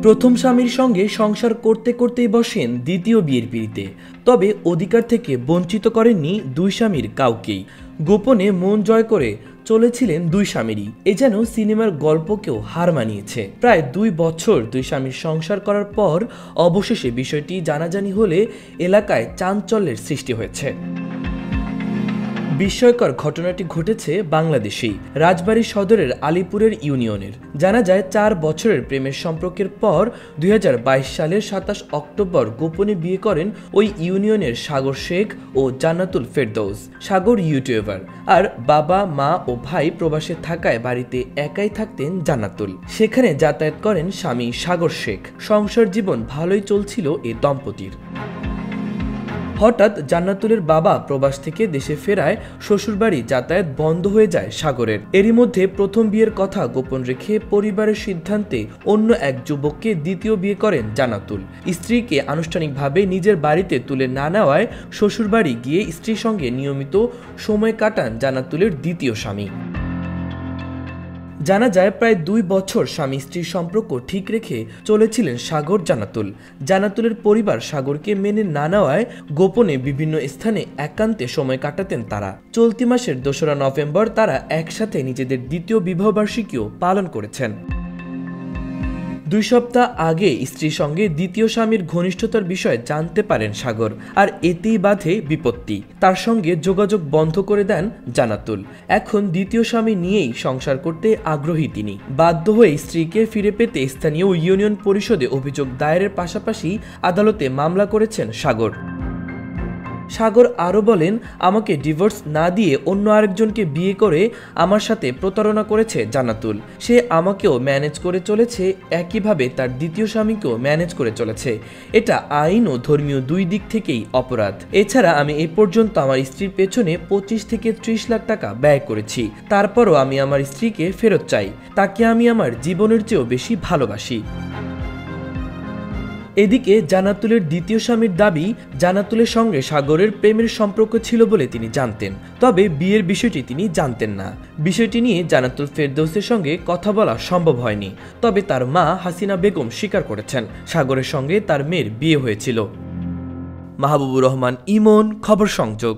প্রথম স্বামীর সঙ্গে সংসার করতে করতেই বসেন দ্বিতীয় বিয়ের পিঁড়িতে। তবে অধিকার থেকে বঞ্চিত করেননি দুই স্বামীর কাউকেই। গোপনে মন জয় করে চলেছিলেন দুই স্বামীরই। এ যেন সিনেমার গল্পকেও হার মানিয়েছে। প্রায় 2 বছর দুই স্বামীর সংসার করার পর অবশেষে বিষয়টি জানাজানি হলে এলাকায় চাঞ্চল্যের সৃষ্টি হয়েছে। বিস্ময়কর ঘটনাটি ঘটেছে বাংলাদেশেই, রাজবাড়ী সদরের আলিপুরের ইউনিয়নের। জানা যায় 4 বছরের প্রেমের সম্পর্কের পর 2022 সালের 27 অক্টোবর গোপনে বিয়ে করেন ওই ইউনিয়নের সাগর শেখ ও জান্নাতুল ফেরদৌস। সাগর ইউটিউবার, আর বাবা মা ও ভাই প্রবাসে থাকায় বাড়িতে একাই থাকতেন জান্নাতুল। সেখানে যাতায়াত করেন স্বামী সাগর শেখ। সংসার জীবন ভালোই চলছিল এ দম্পতির। হঠাৎ জান্নাতুলের বাবা প্রবাস থেকে দেশে ফেরায় শ্বশুরবাড়ি যাতায়াত বন্ধ হয়ে যায় সাগরের। এরই মধ্যে প্রথম বিয়ের কথা গোপন রেখে পরিবারের সিদ্ধান্তে অন্য এক যুবককে দ্বিতীয় বিয়ে করেন জান্নাতুল। স্ত্রীকে আনুষ্ঠানিকভাবে নিজের বাড়িতে তুলে না নেওয়ায় শ্বশুরবাড়ি গিয়ে স্ত্রীর সঙ্গে নিয়মিত সময় কাটান জান্নাতুলের দ্বিতীয় স্বামী। জানা যায় প্রায় 2 বছর স্বামী স্ত্রীর সম্পর্ক ঠিক রেখে চলেছিলেন সাগর জান্নাতুল। জান্নাতুলের পরিবার সাগরকে মেনে না নেওয়ায় গোপনে বিভিন্ন স্থানে একান্তে সময় কাটাতেন তারা। চলতি মাসের 2রা নভেম্বর তারা একসাথে নিজেদের দ্বিতীয় বিবাহবার্ষিকীও পালন করেছেন। 2 সপ্তাহ আগে স্ত্রীর সঙ্গে দ্বিতীয় স্বামীর ঘনিষ্ঠতার বিষয়ে জানতে পারেন সাগর, আর এতেই বাধে বিপত্তি। তার সঙ্গে যোগাযোগ বন্ধ করে দেন জান্নাতুল। এখন দ্বিতীয় স্বামী নিয়েই সংসার করতে আগ্রহী তিনি। বাধ্য হয়ে স্ত্রীকে ফিরে পেতে স্থানীয় ইউনিয়ন পরিষদে অভিযোগ দায়েরের পাশাপাশি আদালতে মামলা করেছেন সাগর। সাগর আরও বলেন, আমাকে ডিভোর্স না দিয়ে অন্য আরেকজনকে বিয়ে করে আমার সাথে প্রতারণা করেছে জান্নাতুল। সে আমাকেও ম্যানেজ করে চলেছে, একইভাবে তার দ্বিতীয় স্বামীকেও ম্যানেজ করে চলেছে। এটা আইন ও ধর্মীয় 2 দিক থেকেই অপরাধ। এছাড়া আমি এ পর্যন্ত আমার স্ত্রীর পেছনে 25 থেকে 30 লাখ টাকা ব্যয় করেছি। তারপরও আমি আমার স্ত্রীকে ফেরত চাই। তাকে আমি আমার জীবনের চেয়েও বেশি ভালোবাসি। এদিকে জান্নাতুলের দ্বিতীয় স্বামীর দাবি, জান্নাতুলের সঙ্গে সাগরের প্রেমের সম্পর্ক ছিল বলে তিনি জানতেন, তবে বিয়ের বিষয়টি তিনি জানতেন না। বিষয়টি নিয়ে জান্নাতুল ফেরদৌসের সঙ্গে কথা বলা সম্ভব হয়নি, তবে তার মা হাসিনা বেগম স্বীকার করেছেন সাগরের সঙ্গে তার মেয়ের বিয়ে হয়েছিল। মাহবুবুর রহমান ইমন, খবর সংযোগ।